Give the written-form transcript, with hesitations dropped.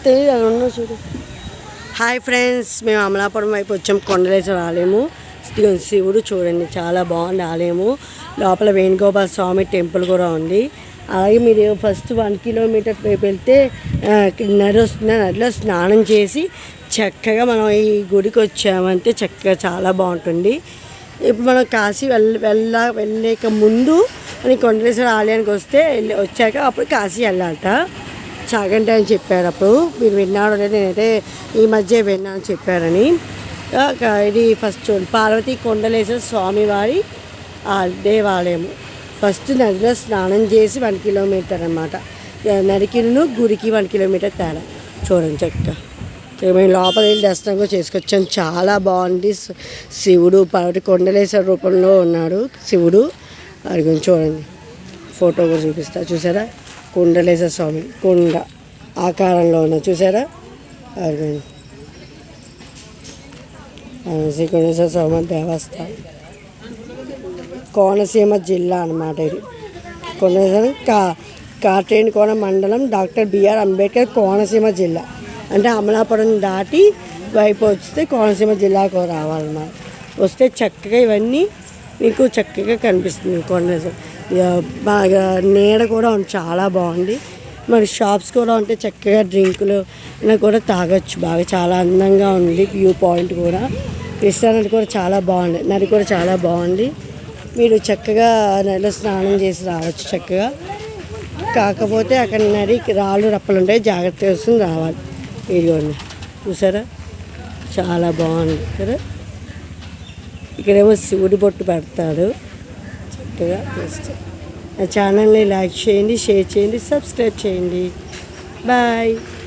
తెలియదు చూడు. Hi friends, మేము అమలాపురం వైపు వచ్చాం. కొండలేశ్వర ఆలయము శివుడు చూడండి, చాలా బాగుంది ఆలయము. లోపల వేణుగోపాల స్వామి టెంపుల్ కూడా ఉంది. అలాగే మీరు ఫస్ట్ 1 కిలోమీటర్ వైపు వెళ్తే నది వస్తుంది. నదిలో స్నానం చేసి చక్కగా మనం ఈ గుడికి వచ్చామంటే చక్కగా చాలా బాగుంటుంది. ఇప్పుడు మనం కాశీ వెళ్ళలేక ముందు అని కొండలేశ్వర ఆలయానికి వచ్చాక అప్పుడు కాశీ వెళ్ళాలట. చాగంటి అని చెప్పారు. అప్పుడు మీరు విన్నాడు లేదు, నేనైతే ఈ మధ్య విన్నాను చెప్పారని. ఇది ఫస్ట్ పార్వతీ కొండలేశ్వర స్వామివారి దేవాలయము. ఫస్ట్ నదిలో స్నానం చేసి 1 కిలోమీటర్ అన్నమాట. నదికిను గురికి 1 కిలోమీటర్ తేడా. చూడండి చక్కగా మేము లోపల వెళ్ళి దర్శనం కూడా చేసుకొచ్చాం. చాలా బాగుంది. శివుడు పార్వతి కొండలేశ్వర రూపంలో ఉన్నాడు శివుడు. అది కొంచెం చూడండి, ఫోటో కూడా చూపిస్తా. చూసారా, కొండలేశ్వర స్వామి కొండ ఆకారంలో ఉన్న చూసారా. అది శ్రీ కొండలేశ్వర స్వామి దేవస్థానం, కోనసీమ జిల్లా అన్నమాట. ఇది కొండలేశ్వర కాట్రేనికోన మండలం, డాక్టర్ బిఆర్ అంబేద్కర్ కోనసీమ జిల్లా. అంటే అమలాపురం దాటి వైపు వస్తే కోనసీమ జిల్లాకు రావాలన్నమాట. వస్తే చక్కగా ఇవన్నీ మీకు చక్కగా కనిపిస్తుంది. కొండలేశ్వర బాగా నీడ కూడా చాలా బాగుంది. మరి షాప్స్ కూడా ఉంటే చక్కగా డ్రింకులు కూడా తాగొచ్చు. బాగా చాలా అందంగా ఉంది. వ్యూ పాయింట్ కూడా, రెస్టారెంట్ కూడా చాలా బాగుంది. నది కూడా చాలా బాగుంది. మీరు చక్కగా నదిలో స్నానం చేసి రావచ్చు చక్కగా. కాకపోతే అక్కడ నదికి రాళ్ళు రప్పలు ఉంటాయి, జాగ్రత్త వేసుకుని రావాలి. ఇదిగోండి చూసారా, చాలా బాగుంది కదా. ఇక్కడేమో శివుడి బొట్టు పెడతాడు. చక్కగా చేస్తే నా ఛానల్ని లైక్ చేయండి, షేర్ చేయండి, సబ్స్క్రైబ్ చేయండి. బాయ్.